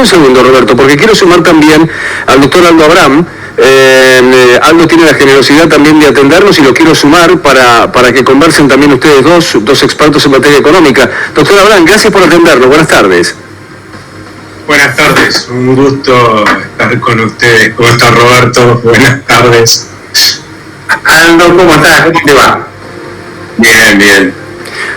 un segundo, Roberto, porque quiero sumar también al doctor Aldo Abraham. Aldo tiene la generosidad también de atendernos y lo quiero sumar para que conversen también ustedes dos expertos en materia económica. Doctor Abraham, gracias por atendernos. Buenas tardes. Buenas tardes, un gusto estar con ustedes. ¿Cómo está, Roberto? Buenas tardes. Aldo, ¿cómo estás? ¿Cómo te va? Bien, bien.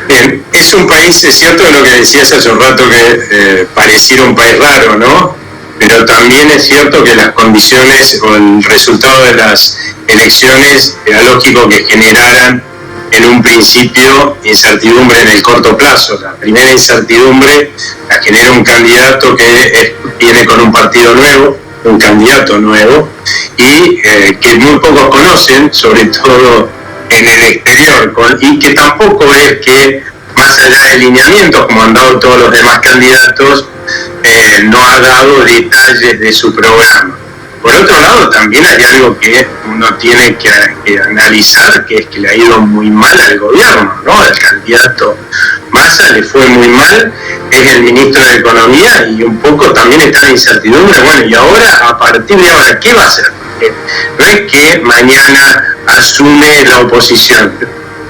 Bien, es un país, es cierto lo que decías hace un rato, que pareciera un país raro, ¿no? Pero también es cierto que las condiciones o el resultado de las elecciones era lógico que generaran en un principio incertidumbre en el corto plazo. La primera incertidumbre la genera un candidato que viene con un partido nuevo, un candidato nuevo, y que muy pocos conocen, sobre todo en el exterior, y que tampoco es que, más allá de lineamientos, como han dado todos los demás candidatos, no ha dado detalles de su programa. Por otro lado, también hay algo que uno tiene que analizar, que es que le ha ido muy mal al gobierno, ¿no? Al candidato Massa le fue muy mal, es el ministro de Economía, y un poco también está en incertidumbre. Bueno, y ahora, a partir de ahora, ¿qué va a hacer? No es que mañana asume la oposición,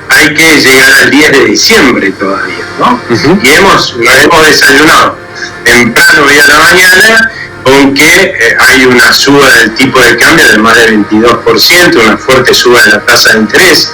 hay que llegar al 10 de diciembre todavía, ¿no? Uh-huh. Y lo hemos desayunado temprano hoy a la mañana con que hay una suba del tipo de cambio de más del 22%, una fuerte suba de la tasa de interés,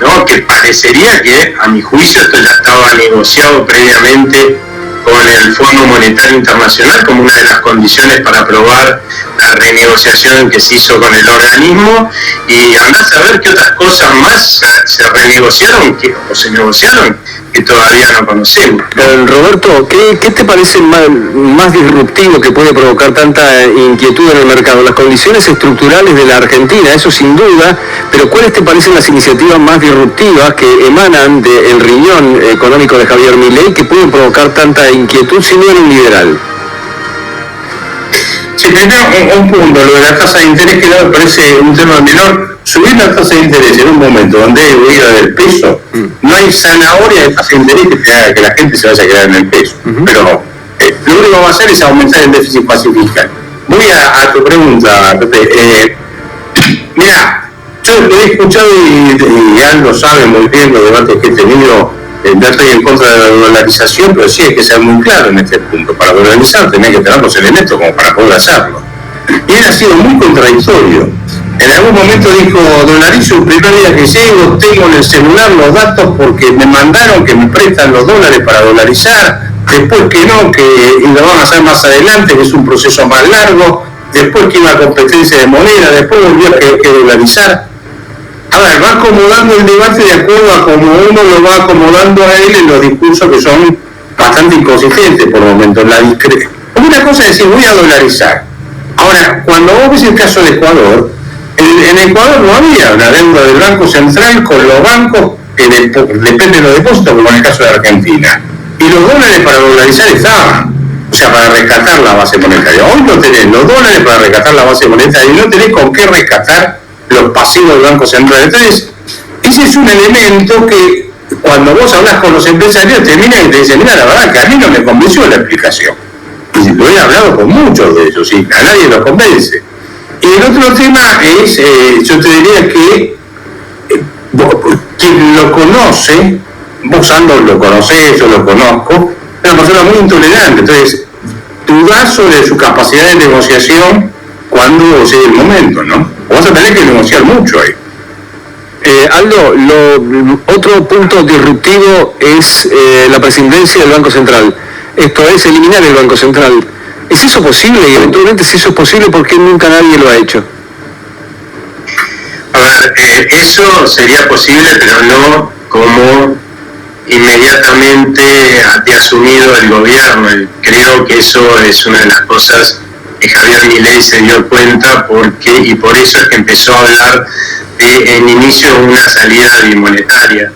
¿no? Que parecería que, a mi juicio, esto ya estaba negociado previamente con el Fondo Monetario Internacional como una de las condiciones para aprobar la renegociación que se hizo con el organismo, y andás a ver qué otras cosas más se renegociaron o se negociaron que todavía no conocemos. Roberto, ¿qué te parece más disruptivo que puede provocar tanta inquietud en el mercado? Las condiciones estructurales de la Argentina, eso sin duda, pero ¿cuáles te parecen las iniciativas más disruptivas que emanan del riñón económico de Javier Milei que pueden provocar tanta inquietud si no en un liberal? Sí, primero un punto, lo de la tasa de interés, que no me parece un tema menor. Subir la tasa de interés en un momento donde hay huida del peso, no hay zanahoria de tasa de interés que te haga que la gente se vaya a quedar en el peso. Pero lo único que va a hacer es aumentar el déficit fiscal. Voy a tu pregunta, Pepe. Mira, yo lo he escuchado y Aldo sabe muy bien los debates que he tenido. No estoy en contra de la dolarización, pero sí hay que ser muy claro en este punto. Para dolarizar tenés que tener los elementos como para poder hacerlo. Y él ha sido muy contradictorio. En algún momento dijo, dolarizo el primer día que llego, tengo en el celular los datos porque me mandaron que me prestan los dólares para dolarizar, después que no, que lo van a hacer más adelante, que es un proceso más largo, después que iba a competencia de moneda, después volvió a que dolarizar. A ver, va acomodando el debate de acuerdo a como uno lo va acomodando a él en los discursos que son bastante inconsistentes por momentos. Una cosa es decir, voy a dolarizar. Ahora, cuando vos ves el caso de Ecuador, en Ecuador no había una deuda del Banco Central con los bancos que dependen de los depósitos, como en el caso de Argentina. Y los dólares para dolarizar estaban, o sea, para rescatar la base monetaria. Hoy no tenés los dólares para rescatar la base monetaria y no tenés con qué rescatar los pasivos del Banco Central. Entonces, ese es un elemento que cuando vos hablas con los empresarios terminan y te dicen, mira, la verdad que a mí no me convenció la explicación. Y lo he hablado con muchos de ellos y a nadie los convence. Y el otro tema es, yo te diría que quien lo conoce, vos Aldo lo conocés, yo lo conozco, es una persona muy intolerante. Entonces, dudás sobre su capacidad de negociación cuando llegue el momento, ¿no? Vamos a tener que negociar mucho ahí. Aldo, otro punto disruptivo es la presidencia del Banco Central. Esto es eliminar el Banco Central. ¿Es eso posible? Y eventualmente, si eso es posible, ¿por qué nunca nadie lo ha hecho? A ver, eso sería posible, pero no como inmediatamente de asumido el gobierno. Creo que eso es una de las cosas que Javier Milei se dio cuenta y por eso es que empezó a hablar de en inicio una salida bimonetaria,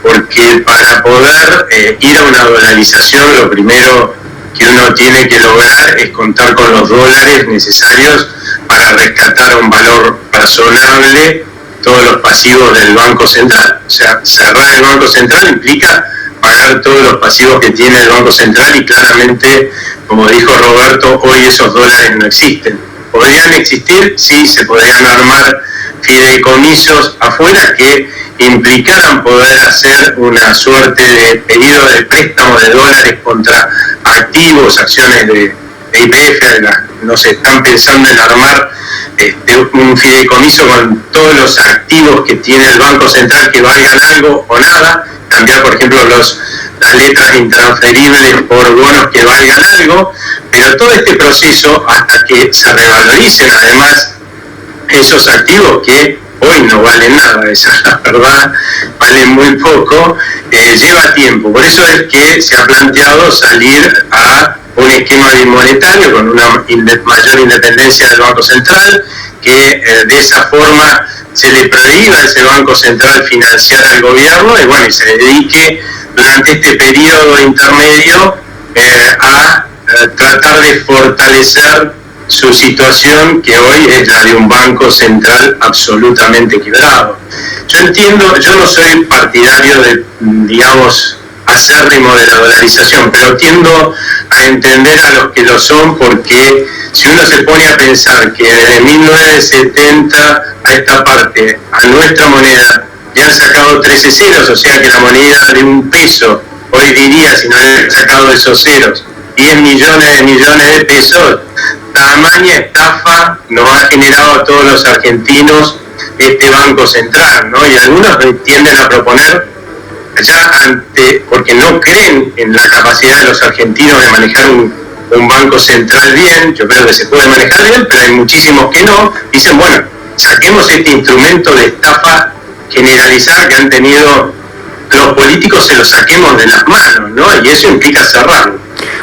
porque para poder ir a una dolarización lo primero que uno tiene que lograr es contar con los dólares necesarios para rescatar a un valor razonable todos los pasivos del Banco Central. O sea, cerrar el Banco Central implica pagar todos los pasivos que tiene el Banco Central y claramente, como dijo Roberto, hoy esos dólares no existen. ¿Podrían existir? Sí, se podrían armar fideicomisos afuera que implicaran poder hacer una suerte de pedido de préstamo de dólares contra activos, acciones de YPF, no sé, están pensando en armar un fideicomiso con todos los activos que tiene el Banco Central que valgan algo o nada, cambiar por ejemplo las letras intransferibles por bonos que valgan algo, pero todo este proceso hasta que se revaloricen además esos activos que hoy no valen nada, esa es la verdad, valen muy poco, lleva tiempo. Por eso es que se ha planteado salir a un esquema bimonetario con una mayor independencia del Banco Central, que de esa forma se le prohíba a ese Banco Central financiar al gobierno y bueno, y se dedique durante este periodo intermedio a tratar de fortalecer su situación, que hoy es la de un Banco Central absolutamente quebrado. Yo entiendo, yo no soy partidario de, digamos, acérrimo de la dolarización, pero tiendo a entender a los que lo son, porque si uno se pone a pensar que desde 1970 a esta parte, a nuestra moneda, ya han sacado 13 ceros, o sea que la moneda de un peso, hoy diría, si no han sacado esos ceros, 10 millones de pesos, tamaña estafa nos ha generado a todos los argentinos este Banco Central, ¿no? Y algunos tienden a proponer, ya porque no creen en la capacidad de los argentinos de manejar un Banco Central bien. Yo creo que se puede manejar bien, pero hay muchísimos que no. Dicen, bueno, saquemos este instrumento de estafa generalizada que han tenido los políticos, se lo saquemos de las manos, ¿no? Y eso implica cerrarlo.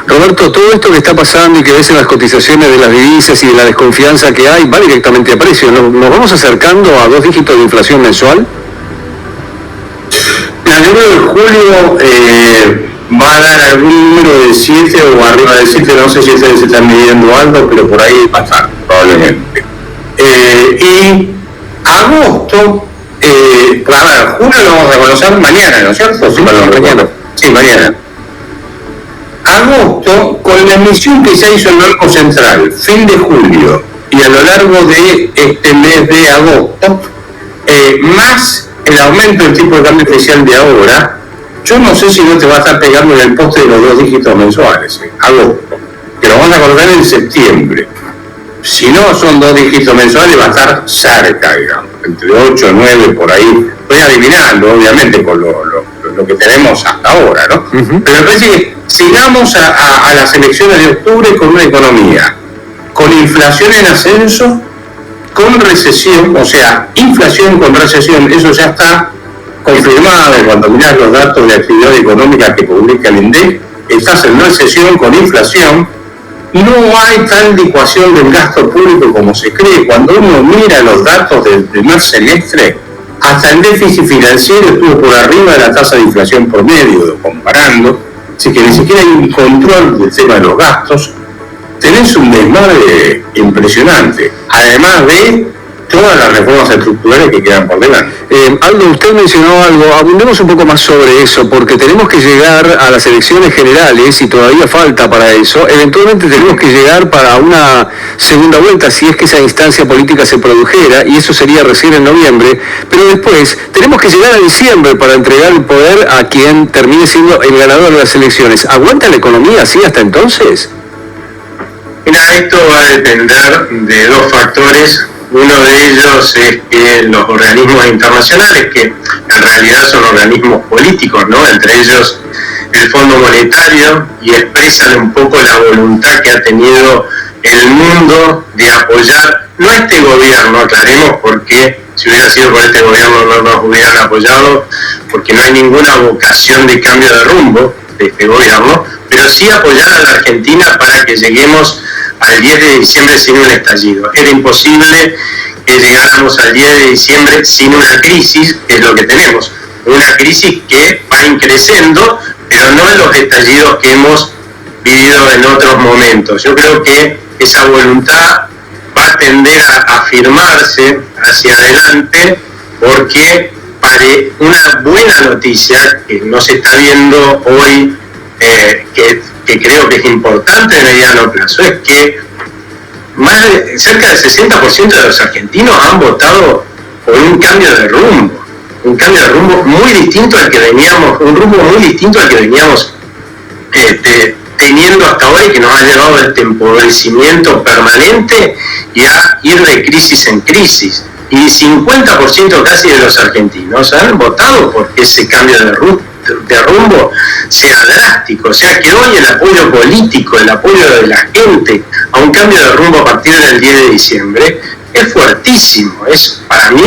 Roberto, todo esto que está pasando y que ves en las cotizaciones de las divisas y de la desconfianza que hay, va directamente a precio. ¿Nos vamos acercando a 2 dígitos de inflación mensual? Yo creo que julio va a dar algún número de 7 o arriba de 7, no sé si ustedes se están midiendo algo, pero por ahí va a estar, probablemente. Y agosto, a ver, julio lo vamos a conocer mañana, ¿no es cierto? Sí, mañana. Sí, mañana. Agosto, con la emisión que se hizo en el Banco Central, fin de julio, y a lo largo de este mes de agosto, más el aumento del tipo de cambio especial de ahora, yo no sé si no te va a estar pegando en el poste de los 2 dígitos mensuales, agosto, que lo vamos a acordar en septiembre. Si no son 2 dígitos mensuales, va a estar cerca, digamos, entre 8 y 9 por ahí. Estoy adivinando, obviamente, con lo que tenemos hasta ahora, ¿no? Uh-huh. Pero me parece que sigamos a las elecciones de octubre con una economía con inflación en ascenso, con recesión, o sea, inflación con recesión, eso ya está confirmado cuando mirás los datos de actividad económica que publica el INDEC. Estás en recesión con inflación. No hay tal licuación del gasto público como se cree. Cuando uno mira los datos del primer semestre, hasta el déficit financiero estuvo por arriba de la tasa de inflación promedio, comparando. Así que ni siquiera hay un control del tema de los gastos. Tenés un desmadre impresionante, además de todas las reformas estructurales que quedan por delante. Aldo, usted mencionó algo, abundemos un poco más sobre eso, porque tenemos que llegar a las elecciones generales y todavía falta para eso. Eventualmente tenemos que llegar para una segunda vuelta, si es que esa instancia política se produjera, y eso sería recién en noviembre, pero después tenemos que llegar a diciembre para entregar el poder a quien termine siendo el ganador de las elecciones. ¿Aguanta la economía así hasta entonces? Mira, esto va a depender de 2 factores. Uno de ellos es que los organismos internacionales, que en realidad son organismos políticos, ¿no? Entre ellos el Fondo Monetario, y expresan un poco la voluntad que ha tenido el mundo de apoyar, no a este gobierno, aclaremos, porque si hubiera sido por este gobierno no nos hubieran apoyado, porque no hay ninguna vocación de cambio de rumbo de este gobierno, pero sí apoyar a la Argentina para que lleguemos al 10 de diciembre sin un estallido. Era imposible que llegáramos al 10 de diciembre sin una crisis, que es lo que tenemos. Una crisis que va increciendo, pero no en los estallidos que hemos vivido en otros momentos. Yo creo que esa voluntad va a tender a afirmarse hacia adelante, porque una buena noticia que no se está viendo hoy, que creo que es importante en el mediano plazo, es que cerca del 60% de los argentinos han votado por un cambio de rumbo muy distinto al que veníamos, teniendo hasta ahora, y que nos ha llevado a este empobrecimiento permanente y a ir de crisis en crisis. Y 50% casi de los argentinos han votado porque ese cambio de rumbo sea drástico, o sea que hoy el apoyo político, el apoyo de la gente a un cambio de rumbo a partir del 10 de diciembre es fuertísimo. Es para mí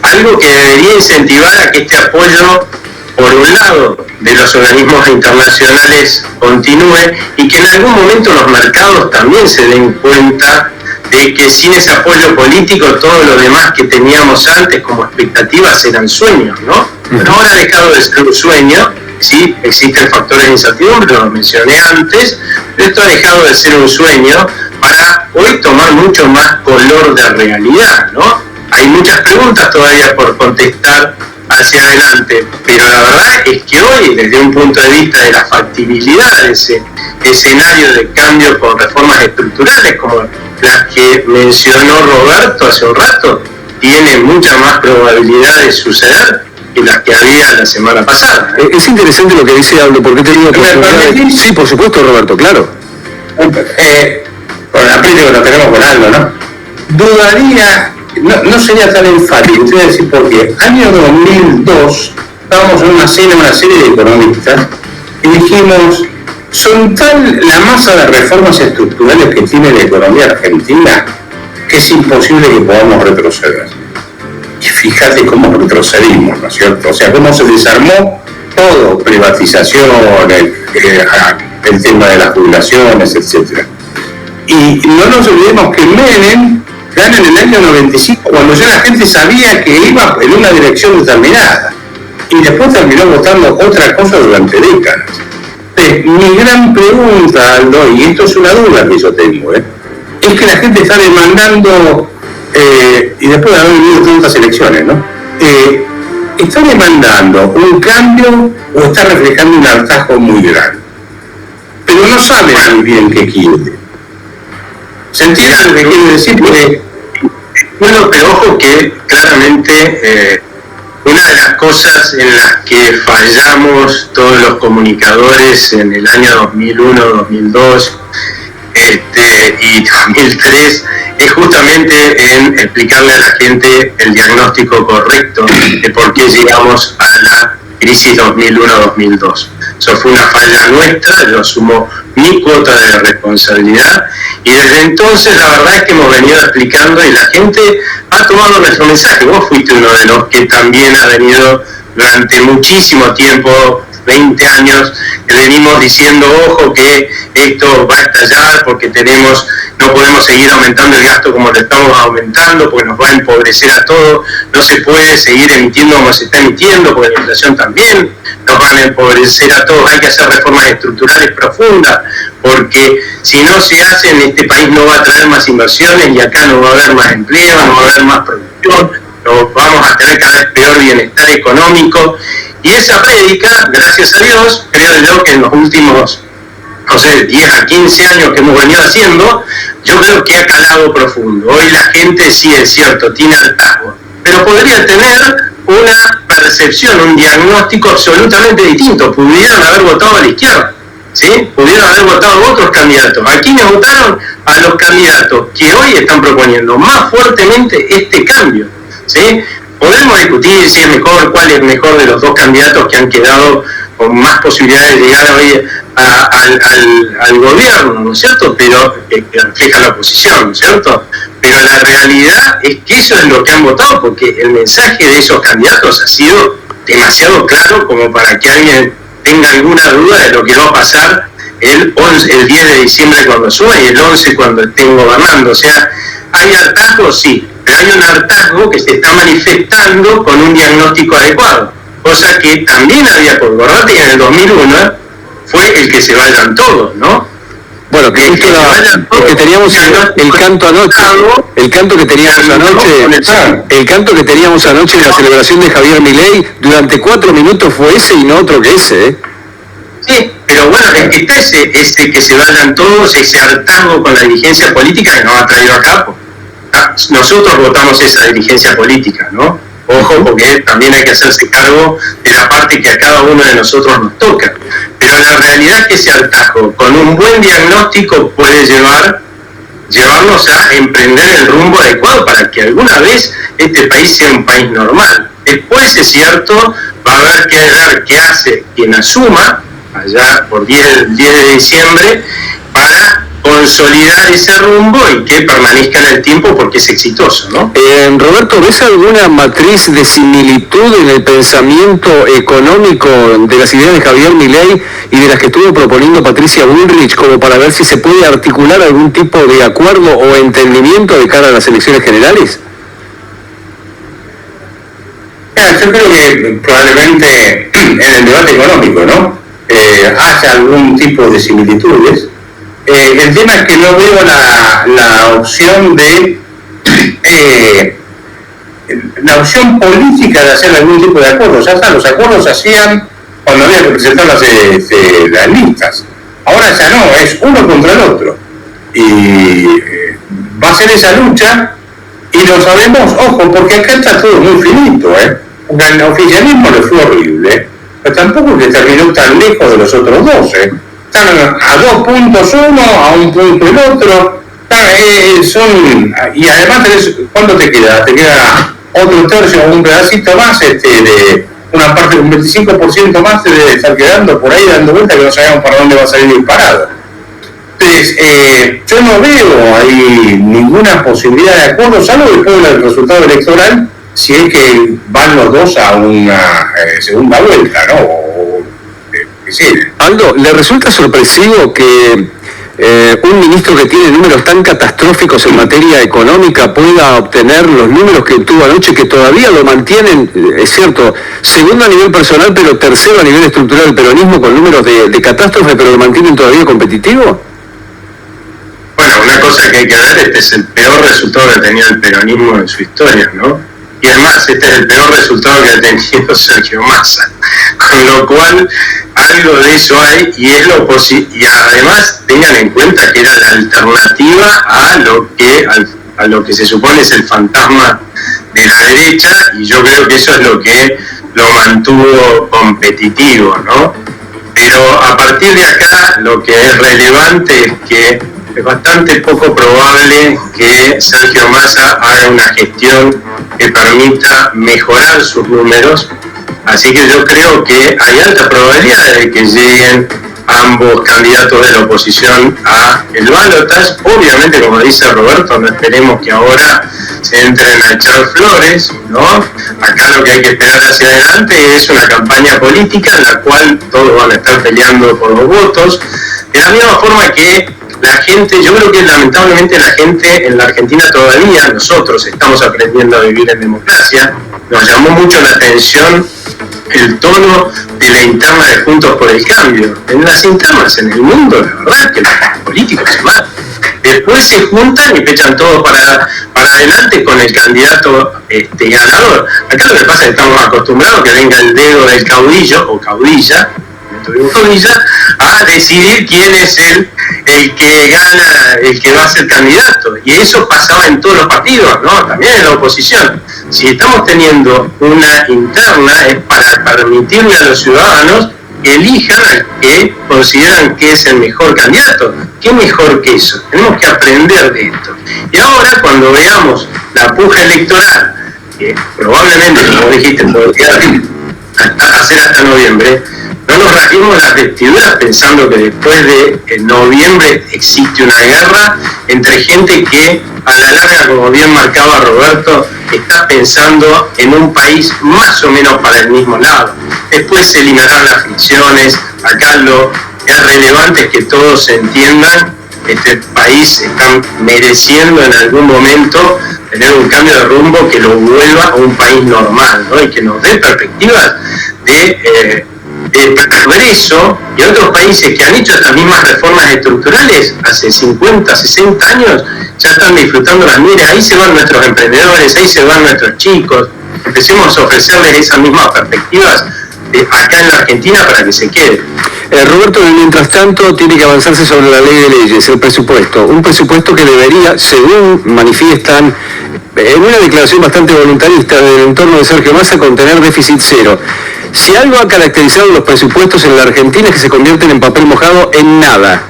algo que debería incentivar a que este apoyo, por un lado, de los organismos internacionales continúe, y que en algún momento los mercados también se den cuenta de que sin ese apoyo político todo lo demás que teníamos antes como expectativas eran sueños, ¿no? Pero ahora ha dejado de ser un sueño, sí, existen factores de incertidumbre, lo mencioné antes, pero esto ha dejado de ser un sueño para hoy tomar mucho más color de realidad, ¿no? Hay muchas preguntas todavía por contestar hacia adelante, pero la verdad es que hoy, desde un punto de vista de la factibilidad de ese escenario de cambio con reformas estructurales como las que mencionó Roberto hace un rato, tiene mucha más probabilidad de suceder que las que había la semana pasada. Es interesante lo que dice Aldo, porque he tenido oportunidad de... Sí, por supuesto, Roberto, claro. Con el aprecio que lo tenemos con Aldo, ¿no? Dudaría, no sería tan enfático, te voy a decir por qué. Año 2002, estábamos en una serie de economistas, y dijimos, son tal la masa de reformas estructurales que tiene la economía argentina que es imposible que podamos retroceder. Y fíjate cómo retrocedimos, ¿no es cierto? O sea, cómo se desarmó todo, privatización, el tema de las jubilaciones, etc. Y no nos olvidemos que Menem gana en el año 95, cuando ya la gente sabía que iba en una dirección determinada, y después terminó votando otra cosa durante décadas. Mi gran pregunta, Aldo, y esto es una duda que yo tengo, es que la gente está demandando, y después de haber vivido tantas elecciones, ¿no? ¿Está demandando un cambio o está reflejando un hartazgo muy grande? Pero no sabe muy bien qué quiere. ¿Se entiende lo que quiere decir? Bueno, pero ojo que claramente una de las cosas en las que fallamos todos los comunicadores en el año 2001, 2002 y 2003 es justamente en explicarle a la gente el diagnóstico correcto de por qué llegamos a la crisis 2001-2002. Eso fue una falla nuestra, yo asumo mi cuota de responsabilidad, y desde entonces la verdad es que hemos venido explicando y la gente ha tomado nuestro mensaje. Vos fuiste uno de los que también ha venido durante muchísimo tiempo, 20 años, venimos diciendo, ojo, que esto va a estallar porque no podemos seguir aumentando el gasto como lo estamos aumentando, porque nos va a empobrecer a todos, no se puede seguir emitiendo como se está emitiendo, porque la inflación también nos van a empobrecer a todos, hay que hacer reformas estructurales profundas, porque si no se hacen, este país no va a traer más inversiones y acá no va a haber más empleo, no va a haber más producción, vamos a tener cada vez peor bienestar económico. Y esa prédica, gracias a Dios, creo yo que en los últimos, 10 a 15 años que hemos venido haciendo, yo creo que ha calado profundo. Hoy la gente, sí es cierto, tiene hartazgo, pero podría tener una percepción, un diagnóstico absolutamente distinto. Pudieron haber votado a la izquierda, ¿sí? Pudieron haber votado a otros candidatos. Aquí me votaron a los candidatos que hoy están proponiendo más fuertemente este cambio, ¿sí? Podemos discutir si es mejor, cuál es mejor de los dos candidatos que han quedado con más posibilidades de llegar hoy al gobierno, ¿no es cierto? Pero que refleja la oposición, ¿no es cierto? Pero la realidad es que eso es lo que han votado, porque el mensaje de esos candidatos ha sido demasiado claro como para que alguien tenga alguna duda de lo que va a pasar el 10 de diciembre cuando suba y el 11 cuando estén gobernando. O sea, ¿hay hartazgo? Sí, pero hay un hartazgo que se está manifestando con un diagnóstico adecuado, cosa que también había por acordarte que en el 2001 fue el que se vayan todos, ¿no? Bueno, que justo que teníamos el canto anoche, el canto que teníamos anoche en la celebración de Javier Milei, durante 4 minutos fue ese y no otro que ese, Sí, pero bueno, es que está ese que se vayan todos, ese hartazgo con la dirigencia política que nos ha traído acá. Nosotros votamos esa dirigencia política, ¿no? Ojo, porque también hay que hacerse cargo de la parte que a cada uno de nosotros nos toca. Pero la realidad es que ese hartazgo, con un buen diagnóstico, puede llevarnos a emprender el rumbo adecuado para que alguna vez este país sea un país normal. Después, es cierto, va a haber que ver qué hace quien asuma, allá por el 10 de diciembre, para consolidar ese rumbo y que permanezca en el tiempo porque es exitoso, ¿no? Roberto, ¿ves alguna matriz de similitud en el pensamiento económico de las ideas de Javier Milei y de las que estuvo proponiendo Patricia Bullrich, como para ver si se puede articular algún tipo de acuerdo o entendimiento de cara a las elecciones generales? Yo creo que probablemente en el debate económico, ¿no? Haya algún tipo de similitudes. El tema es que no veo la opción de la opción política de hacer algún tipo de acuerdos. Ya está, los acuerdos se hacían cuando había que presentar las listas. Ahora ya no, es uno contra el otro. Y va a ser esa lucha, y lo sabemos, ojo, porque acá está todo muy finito, porque al oficialismo le fue horrible, pero tampoco que terminó tan lejos de los otros dos, Están a 2 puntos uno, a 1 punto el otro, y además ¿cuánto te queda? Te queda otro tercio o un pedacito más, de una parte, un 25% más te debe estar quedando por ahí dando vuelta, que no sabemos para dónde va a salir disparado. Entonces, yo no veo ahí ninguna posibilidad de acuerdo, salvo después del resultado electoral, si es que van los dos a una segunda vuelta, ¿no? Aldo, ¿le resulta sorpresivo que un ministro que tiene números tan catastróficos en materia económica pueda obtener los números que obtuvo anoche, que todavía lo mantienen, es cierto, segundo a nivel personal, pero tercero a nivel estructural del peronismo, con números de catástrofe, pero lo mantienen todavía competitivo? Bueno, una cosa que hay que ver, este es el peor resultado que ha tenido el peronismo en su historia, ¿no? Y además, este es el peor resultado que ha tenido Sergio Massa. Con lo cual, algo de eso hay, y es lo y además tengan en cuenta que era la alternativa a lo que se supone es el fantasma de la derecha, y yo creo que eso es lo que lo mantuvo competitivo, ¿no? Pero a partir de acá, lo que es relevante es que es bastante poco probable que Sergio Massa haga una gestión que permita mejorar sus números, así que yo creo que hay alta probabilidad de que lleguen ambos candidatos de la oposición a el balotaje. Obviamente, como dice Roberto, no esperemos que ahora se entren a echar flores, ¿no? Acá lo que hay que esperar hacia adelante es una campaña política en la cual todos van a estar peleando por los votos, de la misma forma que la gente, yo creo que lamentablemente la gente en la Argentina todavía, nosotros estamos aprendiendo a vivir en democracia. Nos llamó mucho la atención el tono de la interna de Juntos por el Cambio. En las internas en el mundo, la verdad es que los políticos se matan. Después se juntan y pechan todo para adelante con el candidato ganador. Acá lo que pasa es que estamos acostumbrados a que venga el dedo del caudillo o caudilla, a decidir quién es el que gana, el que va a ser candidato. Y eso pasaba en todos los partidos, ¿no? También en la oposición. Si estamos teniendo una interna es para permitirle a los ciudadanos que elijan al que consideran que es el mejor candidato. ¿Qué mejor que eso? Tenemos que aprender de esto. Y ahora, cuando veamos la puja electoral, que probablemente, como dijiste, podría hacer hasta noviembre, no nos rasguemos las vestiduras pensando que después de noviembre existe una guerra entre gente que a la larga, como bien marcaba Roberto, está pensando en un país más o menos para el mismo lado. Después se eliminarán las fricciones. Acá lo relevante es que todos entiendan que este país está mereciendo en algún momento tener un cambio de rumbo que lo vuelva a un país normal, ¿no? Y que nos dé perspectivas de progreso, y otros países que han hecho estas mismas reformas estructurales hace 50, 60 años, ya están disfrutando las miras. Ahí se van nuestros emprendedores, ahí se van nuestros chicos. Empecemos a ofrecerles esas mismas perspectivas acá en la Argentina para que se quede. Roberto, mientras tanto tiene que avanzarse sobre la ley de leyes, el presupuesto. Un presupuesto que debería, según manifiestan en una declaración bastante voluntarista del entorno de Sergio Massa, contener déficit cero. Si algo ha caracterizado los presupuestos en la Argentina es que se convierten en papel mojado en nada.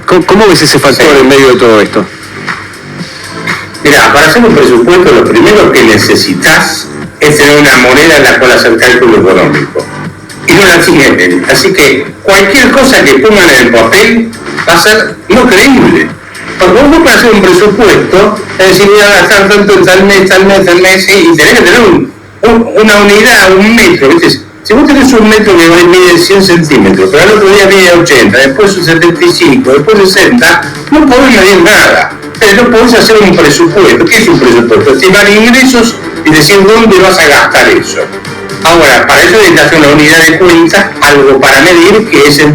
¿Cómo ves ese factor en medio de todo esto? Mira, para hacer un presupuesto lo primero que necesitas es tener una moneda en la cual hacer cálculo económico. Y no la tienen. Así que cualquier cosa que pongan en el papel va a ser no creíble. Porque vos para hacer un presupuesto, es decir, voy a gastar tanto en tal mes, y tenés que tener una unidad, un metro, ¿viste? Si vos tenés un metro que mide 100 centímetros, pero al otro día mide 80, después 75, después 60, no podés medir nada. No podés hacer un presupuesto. ¿Qué es un presupuesto? Estimar ingresos y decir dónde vas a gastar eso. Ahora, para eso necesitas una unidad de cuenta, algo para medir, que es el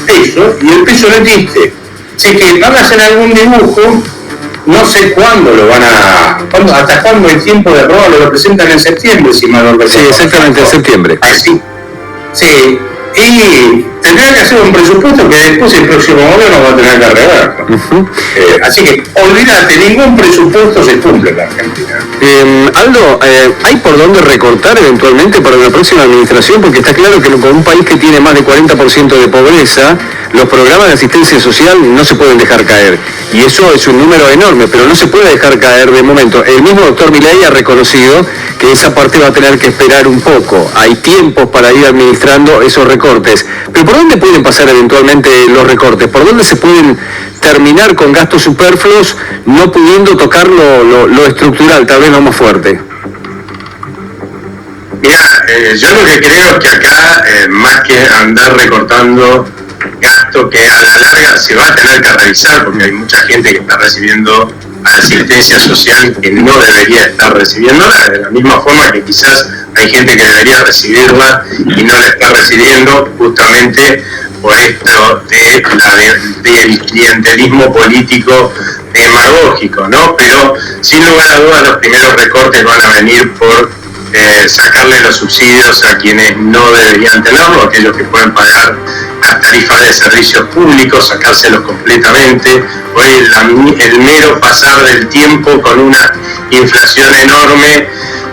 peso, y el peso no existe. Así que van a hacer algún dibujo, no sé cuándo lo van a... hasta cuándo el tiempo de aprobarlo, lo presentan en septiembre, si mal no recuerdo. Sí, exactamente, en septiembre. Así. Sí, y tendrán que hacer un presupuesto que después el próximo gobierno va a tener que arreglar. Así que olvídate, ningún presupuesto se cumple en la Argentina. Aldo, ¿hay por dónde recortar eventualmente para la próxima administración? Porque está claro que con un país que tiene más de 40% de pobreza, los programas de asistencia social no se pueden dejar caer. Y eso es un número enorme, pero no se puede dejar caer de momento. El mismo doctor Milei ha reconocido que esa parte va a tener que esperar un poco. Hay tiempos para ir administrando esos recortes. Pero ¿por dónde pueden pasar eventualmente los recortes? ¿Por dónde se pueden terminar con gastos superfluos, no pudiendo tocar lo estructural, tal vez lo más fuerte? Mira, yo lo que creo es que acá, más que andar recortando gasto que a la larga se va a tener que revisar, porque hay mucha gente que está recibiendo asistencia social que no debería estar recibiéndola, de la misma forma que quizás hay gente que debería recibirla y no la está recibiendo, justamente por esto del clientelismo político demagógico, ¿no? Pero sin lugar a dudas los primeros recortes van a venir por sacarle los subsidios a quienes no deberían tenerlo, aquellos que pueden pagar las tarifas de servicios públicos, sacárselos completamente. Hoy el mero pasar del tiempo con una inflación enorme,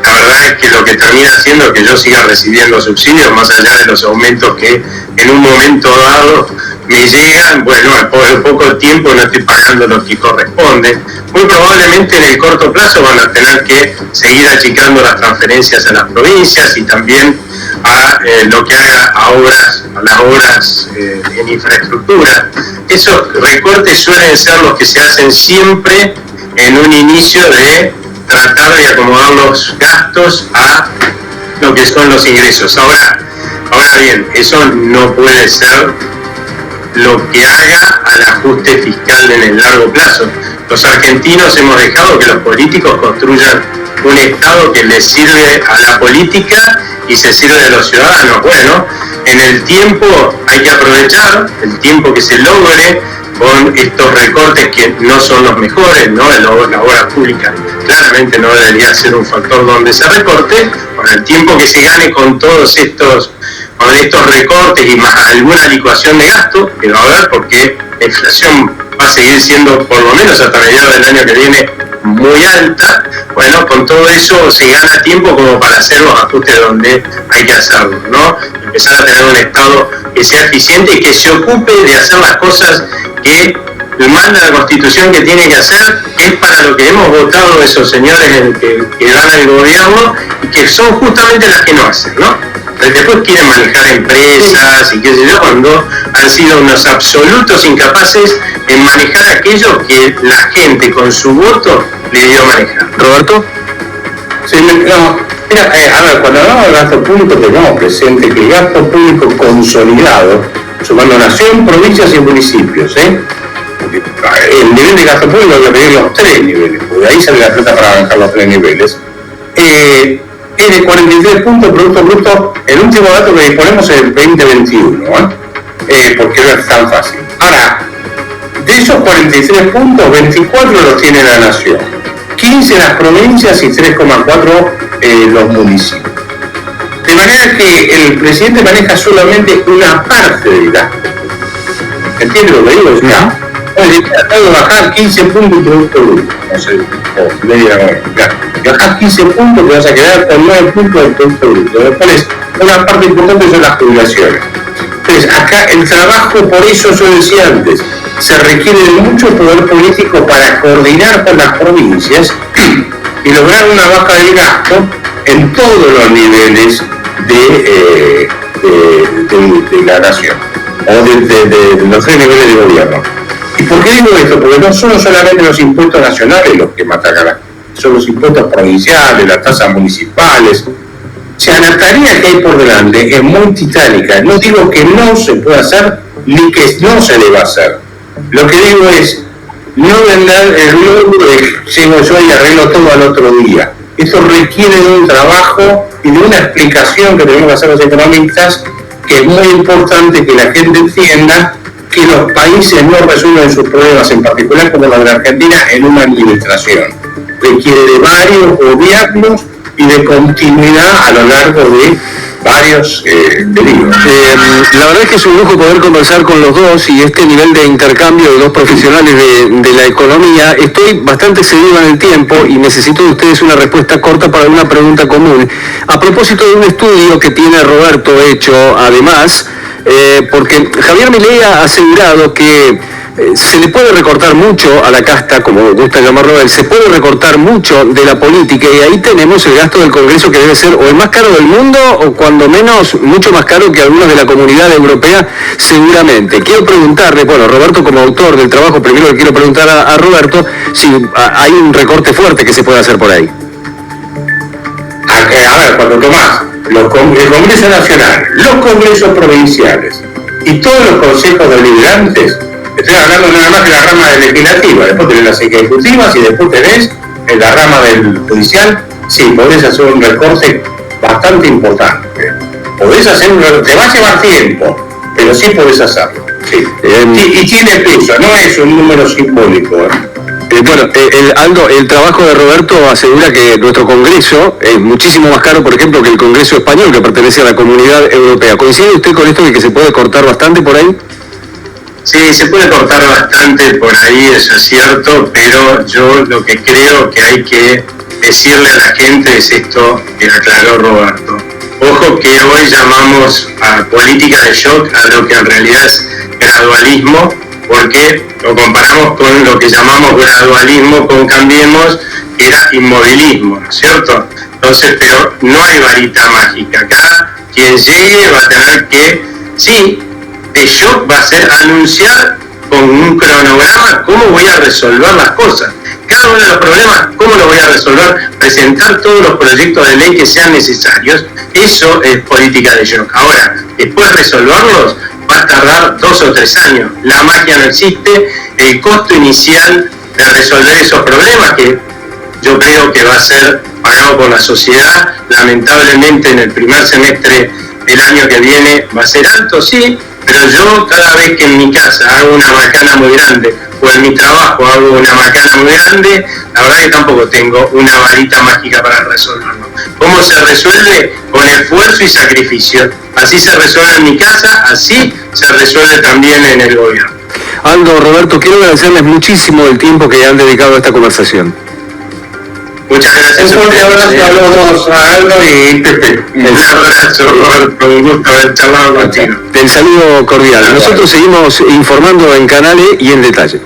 la verdad es que lo que termina haciendo es que yo siga recibiendo subsidios, más allá de los aumentos que en un momento dado me llegan. Bueno, por poco tiempo no estoy pagando lo que corresponde. Muy probablemente en el corto plazo van a tener que seguir achicando las transferencias a las provincias y también a lo que haga a las obras en infraestructura. Esos recortes suelen ser los que se hacen siempre en un inicio de tratar de acomodar los gastos a lo que son los ingresos. Ahora bien, eso no puede ser lo que haga al ajuste fiscal en el largo plazo. Los argentinos hemos dejado que los políticos construyan un Estado que les sirve a la política y se sirve de los ciudadanos. Bueno, en el tiempo hay que aprovechar el tiempo que se logre con estos recortes que no son los mejores, ¿no? La obra pública claramente no debería ser un factor donde se recorte, con el tiempo que se gane con todos estos recortes y más alguna licuación de gasto que va a haber, porque la inflación va a seguir siendo por lo menos hasta mediados del año que viene muy alta. Bueno, con todo eso se gana tiempo como para hacer los ajustes donde hay que hacerlo, ¿no? Empezar a tener un Estado que sea eficiente y que se ocupe de hacer las cosas que manda la Constitución que tiene que hacer, que es para lo que hemos votado esos señores que dan el gobierno y que son justamente las que no hacen, ¿no? Después quieren manejar empresas y qué sé yo, cuando han sido unos absolutos incapaces en manejar aquello que la gente con su voto le dio a manejar. ¿Roberto? Sí, no, mira, a ver, cuando hablamos de gasto público tengamos presente que el gasto público consolidado, sumando nación, provincias y municipios, el nivel de gasto público hay que pedir los 3 niveles, porque ahí sale la plata para arrancar los 3 niveles, es de 43 puntos Producto Bruto, el último dato que disponemos es el 2021, porque no es tan fácil. Ahora, de esos 43 puntos, 24 los tiene la nación, 15 las provincias y 3,4 los municipios. De manera que el presidente maneja solamente una parte del gasto. ¿Entiende lo que digo? O sea, tratado de bajar 15 puntos de Producto Bruto. No sé, bajás 15 puntos, te vas a quedar con 9 puntos de Producto Bruto. Después, una parte importante son las jubilaciones. Entonces, acá el trabajo, por eso yo decía antes, se requiere de mucho poder político para coordinar con las provincias y lograr una baja del gasto en todos los niveles de la nación, o de los 3 niveles de gobierno. ¿Y por qué digo esto? Porque no son solamente los impuestos nacionales los que matan a la gente, son los impuestos provinciales, las tasas municipales. O sea, la tarea que hay por delante es muy titánica. No digo que no se pueda hacer, ni que no se deba hacer. Lo que digo es, no vender el logro de llego yo y arreglo todo al otro día. Esto requiere de un trabajo y de una explicación que tenemos que hacer los economistas, que es muy importante que la gente entienda que los países no resuelven sus problemas, en particular como la de la Argentina, en una administración. Requiere de varios gobiernos y de continuidad a lo largo de varios periodos. La verdad es que es un lujo poder conversar con los dos y este nivel de intercambio de dos profesionales de la economía. Estoy bastante cedido en el tiempo y necesito de ustedes una respuesta corta para una pregunta común. A propósito de un estudio que tiene Roberto hecho, además, porque Javier Milei ha asegurado que se le puede recortar mucho a la casta, como gusta llamarlo él, se puede recortar mucho de la política y ahí tenemos el gasto del Congreso que debe ser o el más caro del mundo o cuando menos mucho más caro que algunos de la Comunidad Europea seguramente. Quiero preguntarle, bueno, Roberto como autor del trabajo, primero le quiero preguntar a Roberto si hay un recorte fuerte que se puede hacer por ahí. A ver, cuando tomás el Congreso Nacional, los Congresos Provinciales y todos los consejos deliberantes, estoy hablando nada más de la rama legislativa, después tenés las ejecutivas y después tenés en la rama del judicial, sí, podés hacer un recorte bastante importante. Podés hacer te va a llevar tiempo, pero sí podés hacerlo. Sí. Y tiene peso, no es un número simbólico. Bueno, Aldo, el trabajo de Roberto asegura que nuestro Congreso es muchísimo más caro, por ejemplo, que el Congreso español, que pertenece a la Comunidad Europea. ¿Coincide usted con esto de que se puede cortar bastante por ahí? Sí, se puede cortar bastante por ahí, eso es cierto, pero yo lo que creo que hay que decirle a la gente es esto que aclaró Roberto. Ojo que hoy llamamos a política de shock a lo que en realidad es gradualismo, porque lo comparamos con lo que llamamos gradualismo con Cambiemos, que era inmovilismo, ¿no es cierto? Entonces, pero no hay varita mágica. Acá quien llegue va a tener que, sí, de shock va a ser anunciar con un cronograma cómo voy a resolver las cosas. Cada uno de los problemas, cómo lo voy a resolver, presentar todos los proyectos de ley que sean necesarios, eso es política de shock. Ahora, después de resolverlos, va a tardar 2 o 3 años. La magia no existe, el costo inicial de resolver esos problemas, que yo creo que va a ser pagado por la sociedad, lamentablemente en el primer semestre del año que viene va a ser alto, sí, pero yo cada vez que en mi casa hago una macana muy grande o en mi trabajo hago una macana muy grande, la verdad que tampoco tengo una varita mágica para resolverlo. ¿Cómo se resuelve? Con esfuerzo y sacrificio. Así se resuelve en mi casa, así se resuelve también en el gobierno. Aldo, Roberto, quiero agradecerles muchísimo el tiempo que han dedicado a esta conversación. Muchas gracias. Un fuerte abrazo a los a Aldo y Pepe. Un abrazo, Roberto, un gusto haber charlado contigo. El saludo cordial. Nosotros seguimos informando en Canale y en detalle.